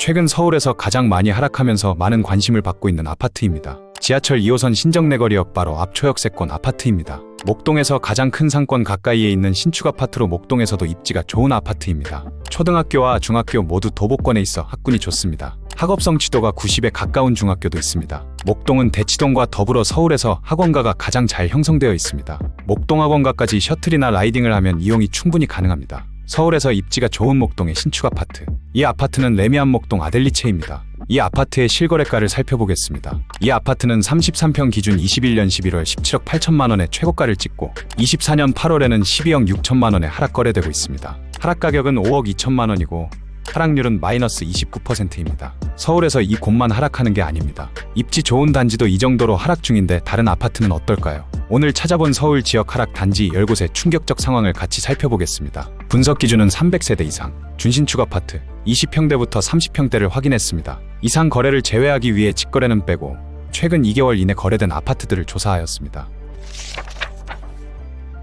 최근 서울에서 가장 많이 하락하면서 많은 관심을 받고 있는 아파트입니다. 지하철 2호선 신정내거리역 바로 앞 초역세권 아파트입니다. 목동에서 가장 큰 상권 가까이에 있는 신축 아파트로 목동에서도 입지가 좋은 아파트입니다. 초등학교와 중학교 모두 도보권에 있어 학군이 좋습니다. 학업 성취도가 90에 가까운 중학교도 있습니다. 목동은 대치동과 더불어 서울에서 학원가가 가장 잘 형성되어 있습니다. 목동 학원가까지 셔틀이나 라이딩을 하면 이용이 충분히 가능합니다. 서울에서 입지가 좋은 목동의 신축 아파트. 이 아파트는 레미안 목동 아델리체입니다. 이 아파트의 실거래가를 살펴보겠습니다. 이 아파트는 33평 기준 21년 11월 17억 8천만 원의 최고가를 찍고 24년 8월에는 12억 6천만 원에 하락 거래되고 있습니다. 하락 가격은 5억 2천만 원이고 하락률은 마이너스 29%입니다. 서울에서 이 곳만 하락하는 게 아닙니다. 입지 좋은 단지도 이 정도로 하락 중인데 다른 아파트는 어떨까요? 오늘 찾아본 서울 지역 하락 단지 10곳의 충격적 상황을 같이 살펴보겠습니다. 분석 기준은 300세대 이상, 준신축 아파트, 20평대부터 30평대를 확인했습니다. 이상 거래를 제외하기 위해 직거래는 빼고 최근 2개월 이내 거래된 아파트들을 조사하였습니다.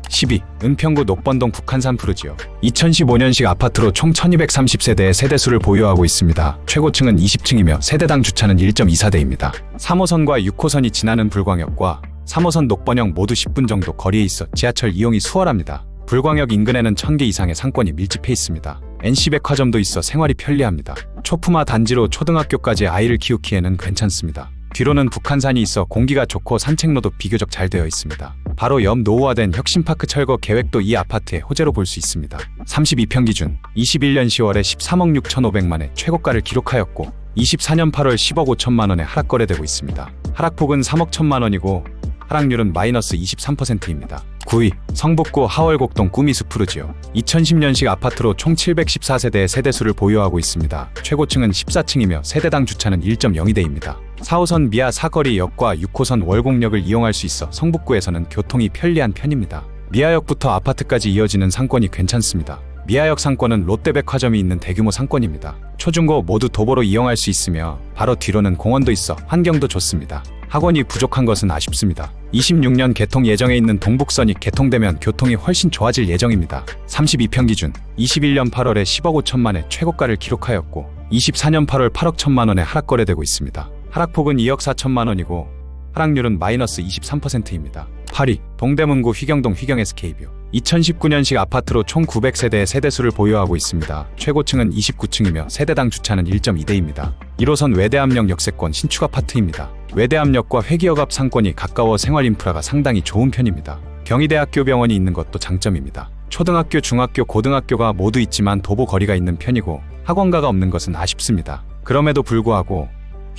12. 은평구 녹번동 북한산 푸르지오. 2015년식 아파트로 총 1230세대의 세대수를 보유하고 있습니다. 최고층은 20층이며 세대당 주차는 1.24대입니다. 3호선과 6호선이 지나는 불광역과 3호선 녹번역 모두 10분 정도 거리에 있어 지하철 이용이 수월합니다. 불광역 인근에는 1000개 이상의 상권이 밀집해 있습니다. NC백화점도 있어 생활이 편리합니다. 초품화 단지로 초등학교까지 아이를 키우기에는 괜찮습니다. 뒤로는 북한산이 있어 공기가 좋고 산책로도 비교적 잘 되어 있습니다. 바로 옆 노후화된 혁신파크 철거 계획도 이 아파트의 호재로 볼 수 있습니다. 32평 기준 21년 10월에 13억 6,500만의 최고가를 기록하였고 24년 8월 10억 5천만 원에 하락 거래되고 있습니다. 하락폭은 3억 1천만 원이고 하락률은 마이너스 23%입니다. 9위 성북구 하월곡동 꾸미수 푸르지오. 2010년식 아파트로 총 714세대의 세대수를 보유하고 있습니다. 최고층은 14층이며 세대당 주차는 1.02대입니다. 4호선 미아 사거리역과 6호선 월곡역을 이용할 수 있어 성북구에서는 교통이 편리한 편입니다. 미아역부터 아파트까지 이어지는 상권이 괜찮습니다. 미아역 상권은 롯데백화점이 있는 대규모 상권입니다. 초중고 모두 도보로 이용할 수 있으며 바로 뒤로는 공원도 있어 환경도 좋습니다. 학원이 부족한 것은 아쉽습니다. 26년 개통 예정에 있는 동북선이 개통되면 교통이 훨씬 좋아질 예정입니다. 32평 기준 21년 8월에 10억 5천만의 최고가를 기록하였고 24년 8월 8억 1천만 원에 하락 거래되고 있습니다. 하락폭은 2억 4천만 원이고 하락률은 마이너스 23%입니다. 8위 동대문구 휘경동 휘경SK뷰. 2019년식 아파트로 총 900세대의 세대수를 보유하고 있습니다. 최고층은 29층이며 세대당 주차는 1.2대입니다. 1호선 외대암역 역세권 신축 아파트입니다. 외대암역과 회기역 앞 상권이 가까워 생활 인프라가 상당히 좋은 편입니다. 경희대학교 병원이 있는 것도 장점입니다. 초등학교, 중학교, 고등학교가 모두 있지만 도보 거리가 있는 편이고 학원가가 없는 것은 아쉽습니다. 그럼에도 불구하고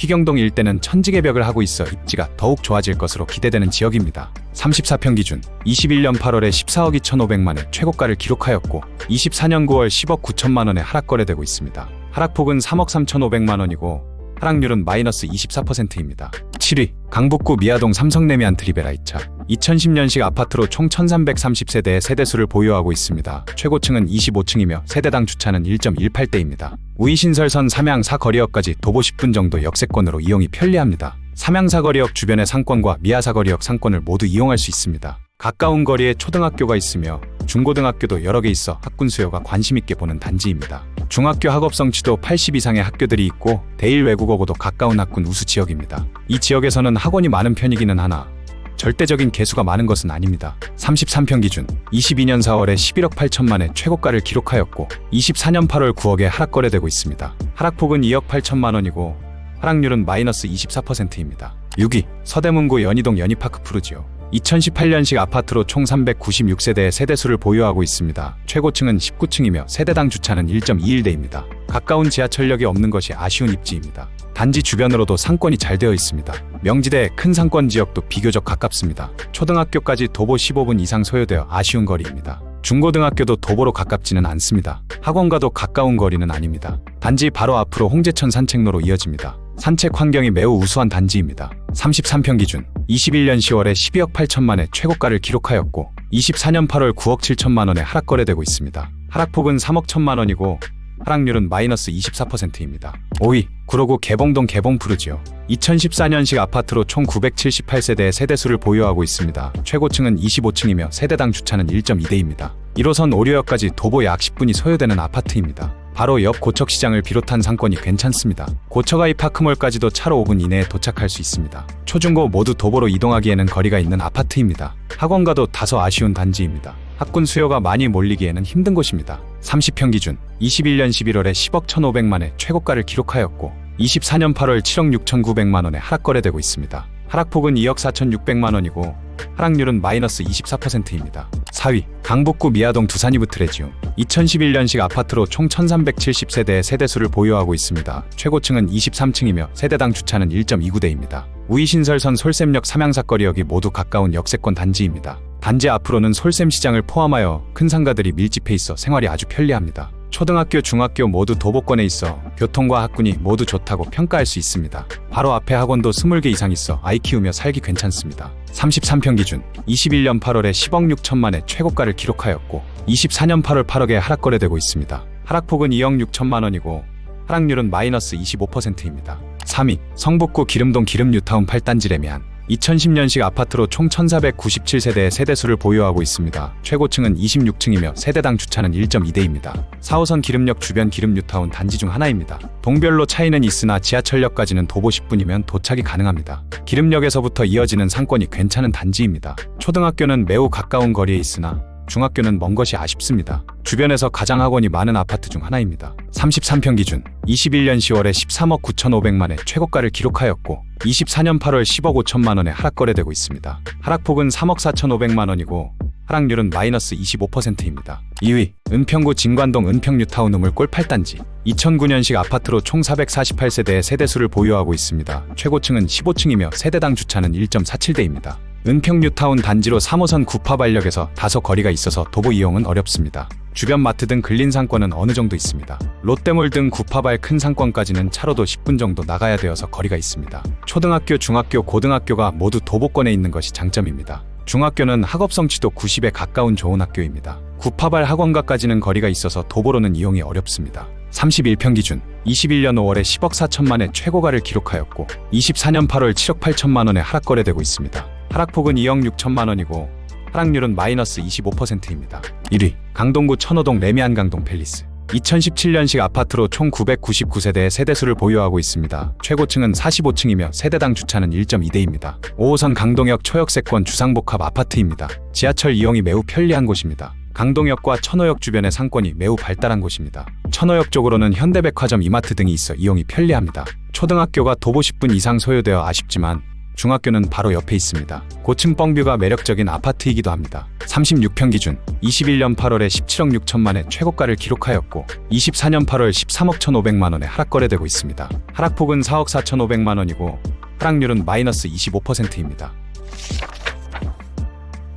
휘경동 일대는 천지개벽을 하고 있어 입지가 더욱 좋아질 것으로 기대되는 지역입니다. 34평 기준 21년 8월에 14억 2,500만의 최고가를 기록하였고 24년 9월 10억 9천만 원에 하락 거래되고 있습니다. 하락폭은 3억 3,500만 원이고 하락률은 마이너스 24%입니다. 7위 강북구 미아동 삼성레미안 트리베라이차. 2010년식 아파트로 총 1330세대의 세대수를 보유하고 있습니다. 최고층은 25층이며 세대당 주차는 1.18대입니다. 우이신설선 삼양사거리역까지 도보 10분 정도 역세권으로 이용이 편리합니다. 삼양사거리역 주변의 상권과 미아사거리역 상권을 모두 이용할 수 있습니다. 가까운 거리에 초등학교가 있으며 중고등학교도 여러 개 있어 학군 수요가 관심있게 보는 단지입니다. 중학교 학업 성취도 80 이상의 학교들이 있고 대일 외국어고도 가까운 학군 우수 지역입니다. 이 지역에서는 학원이 많은 편이기는 하나 절대적인 개수가 많은 것은 아닙니다. 33평 기준 22년 4월에 11억 8천만의 최고가를 기록하였고 24년 8월 9억에 하락 거래되고 있습니다. 하락폭은 2억 8천만 원이고 하락률은 마이너스 24%입니다. 6위 서대문구 연희동 연희파크 푸르지오. 2018년식 아파트로 총 396세대의 세대수를 보유하고 있습니다. 최고층은 19층이며 세대당 주차는 1.21대입니다. 가까운 지하철역이 없는 것이 아쉬운 입지입니다. 단지 주변으로도 상권이 잘 되어 있습니다. 명지대 큰 상권 지역도 비교적 가깝습니다. 초등학교까지 도보 15분 이상 소요되어 아쉬운 거리입니다. 중고등학교도 도보로 가깝지는 않습니다. 학원과도 가까운 거리는 아닙니다. 단지 바로 앞으로 홍제천 산책로로 이어집니다. 산책 환경이 매우 우수한 단지입니다. 33평 기준 21년 10월에 12억 8천만의 최고가를 기록하였고 24년 8월 9억 7천만 원에 하락 거래되고 있습니다. 하락폭은 3억 1천만 원이고 하락률은 마이너스 24%입니다. 5위 구로구 개봉동 개봉푸르지오. 2014년식 아파트로 총 978세대의 세대수를 보유하고 있습니다. 최고층은 25층이며 세대당 주차는 1.2대입니다. 1호선 오류역까지 도보 약 10분이 소요되는 아파트입니다. 바로 옆 고척시장을 비롯한 상권이 괜찮습니다. 고척아이 파크몰까지도 차로 5분 이내에 도착할 수 있습니다. 초중고 모두 도보로 이동하기에는 거리가 있는 아파트입니다. 학원가도 다소 아쉬운 단지입니다. 학군 수요가 많이 몰리기에는 힘든 곳입니다. 30평 기준 21년 11월에 10억 1,500만의 최고가를 기록하였고 24년 8월 7억 6,900만원에 하락 거래되고 있습니다. 하락폭은 2억 4,600만원이고 하락률은 마이너스 24%입니다. 4위 강북구 미아동 두산이브 트레지움 2011년식 아파트로 총 1370세대의 세대수를 보유하고 있습니다. 최고층은 23층이며 세대당 주차는 1.29대입니다. 우이신설선 솔샘역 삼양사거리역이 모두 가까운 역세권 단지입니다. 단지 앞으로는 솔샘 시장을 포함하여 큰 상가들이 밀집해 있어 생활이 아주 편리합니다. 초등학교, 중학교 모두 도보권에 있어 교통과 학군이 모두 좋다고 평가할 수 있습니다. 바로 앞에 학원도 20개 이상 있어 아이 키우며 살기 괜찮습니다. 33평 기준 21년 8월에 10억 6천만의 최고가를 기록하였고 24년 8월 8억에 하락 거래되고 있습니다. 하락폭은 2억 6천만원이고 하락률은 마이너스 25%입니다. 3위 성북구 기름동 기름뉴타운 8단지 레미안 2010년식 아파트로 총 1497세대의 세대수를 보유하고 있습니다. 최고층은 26층이며 세대당 주차는 1.2대입니다. 4호선 기름역 주변 기름뉴타운 단지 중 하나입니다. 동별로 차이는 있으나 지하철역까지는 도보 10분이면 도착이 가능합니다. 기름역에서부터 이어지는 상권이 괜찮은 단지입니다. 초등학교는 매우 가까운 거리에 있으나 중학교는 먼 것이 아쉽습니다. 주변에서 가장 학원이 많은 아파트 중 하나입니다. 33평 기준 21년 10월에 13억 9,500만의 최고가를 기록하였고 24년 8월 10억 5천만원에 하락 거래되고 있습니다. 하락폭은 3억 4,500만원이고 하락률은 마이너스 25%입니다. 2위 은평구 진관동 은평뉴타운 우물골 8단지 2009년식 아파트로 총 448세대의 세대수를 보유하고 있습니다. 최고층은 15층이며 세대당 주차는 1.47대입니다. 은평뉴타운 단지로 3호선 구파발역에서 다소 거리가 있어서 도보 이용은 어렵습니다. 주변 마트 등 근린 상권은 어느 정도 있습니다. 롯데몰 등 구파발 큰 상권까지는 차로도 10분 정도 나가야 되어서 거리가 있습니다. 초등학교, 중학교, 고등학교가 모두 도보권에 있는 것이 장점입니다. 중학교는 학업성취도 90에 가까운 좋은 학교입니다. 구파발 학원가까지는 거리가 있어서 도보로는 이용이 어렵습니다. 31평 기준 21년 5월에 10억 4천만의 최고가를 기록하였고 24년 8월 7억 8천만원에 하락 거래되고 있습니다. 하락폭은 2억 6천만원이고 하락률은 마이너스 25%입니다. 1위 강동구 천호동 레미안 강동 팰리스 2017년식 아파트로 총 999세대의 세대수를 보유하고 있습니다. 최고층은 45층이며 세대당 주차는 1.2대입니다. 5호선 강동역 초역세권 주상복합 아파트입니다. 지하철 이용이 매우 편리한 곳입니다. 강동역과 천호역 주변의 상권이 매우 발달한 곳입니다. 천호역 쪽으로는 현대백화점, 이마트 등이 있어 이용이 편리합니다. 초등학교가 도보 10분 이상 소요되어 아쉽지만 중학교는 바로 옆에 있습니다. 고층 뻥뷰가 매력적인 아파트이기도 합니다. 36평 기준 21년 8월에 17억 6천만의 최고가를 기록하였고 24년 8월 13억 1,500만원에 하락 거래되고 있습니다. 하락폭은 4억 4,500만원이고 하락률은 마이너스 25%입니다.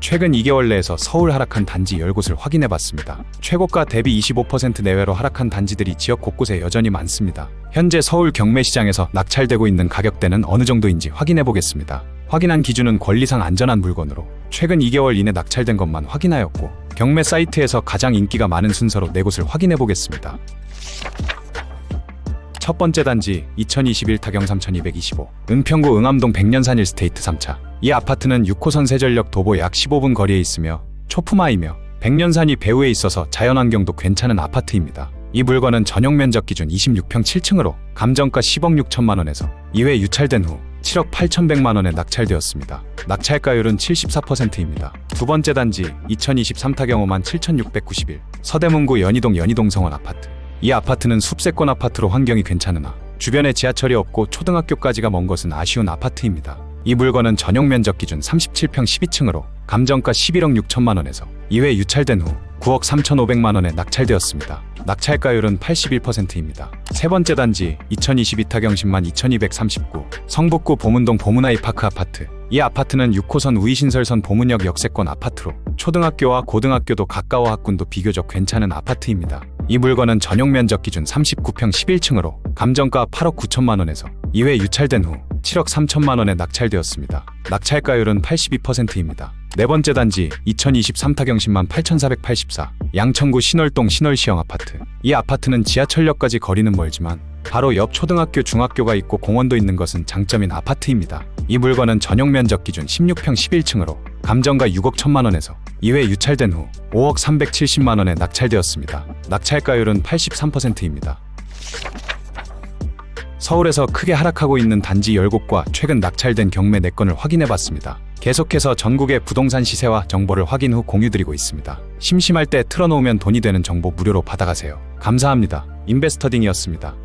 최근 2개월 내에서 서울 하락한 단지 10곳을 확인해봤습니다. 최고가 대비 25% 내외로 하락한 단지들이 지역 곳곳에 여전히 많습니다. 현재 서울 경매시장에서 낙찰되고 있는 가격대는 어느 정도인지 확인해보겠습니다. 확인한 기준은 권리상 안전한 물건으로 최근 2개월 이내 낙찰된 것만 확인하였고 경매 사이트에서 가장 인기가 많은 순서로 4곳을 확인해보겠습니다. 첫 번째 단지 2021 타경 3225 은평구 응암동 백년산 1스테이트 3차. 이 아파트는 6호선 세전력 도보 약 15분 거리에 있으며 초품화이며 백년산이 배후에 있어서 자연환경도 괜찮은 아파트입니다. 이 물건은 전용 면적 기준 26평 7층으로 감정가 10억 6천만원에서 2회 유찰된 후 7억 8,100만원에 낙찰되었습니다. 낙찰가율은 74%입니다. 두 번째 단지 2023 타경 57,691 서대문구 연희동 연희동성원 아파트. 이 아파트는 숲세권 아파트로 환경이 괜찮으나 주변에 지하철이 없고 초등학교까지가 먼 것은 아쉬운 아파트입니다. 이 물건은 전용 면적 기준 37평 12층으로 감정가 11억 6천만원에서 2회 유찰된 후 9억 3,500만원에 낙찰되었습니다. 낙찰가율은 81%입니다. 세 번째 단지 2022 타경 10만 2239 성북구 보문동 보문아이 파크 아파트. 이 아파트는 6호선 우이신설선 보문역 역세권 아파트로 초등학교와 고등학교도 가까워 학군도 비교적 괜찮은 아파트입니다. 이 물건은 전용 면적 기준 39평 11층으로 감정가 8억 9천만원에서 2회 유찰된 후 7억 3천만원에 낙찰되었습니다. 낙찰가율은 82%입니다. 네 번째 단지 2023 타경 10만 8484 양천구 신월동 신월시형 아파트. 이 아파트는 지하철역까지 거리는 멀지만 바로 옆 초등학교, 중학교가 있고 공원도 있는 것은 장점인 아파트입니다. 이 물건은 전용 면적 기준 16평 11층으로 감정가 6억 1천만 원에서 2회 유찰된 후 5억 370만 원에 낙찰되었습니다. 낙찰가율은 83%입니다. 서울에서 크게 하락하고 있는 단지 10곳과 최근 낙찰된 경매 4건을 확인해봤습니다. 계속해서 전국의 부동산 시세와 정보를 확인 후 공유드리고 있습니다. 심심할 때 틀어놓으면 돈이 되는 정보 무료로 받아가세요. 감사합니다. 인베스터딩이었습니다.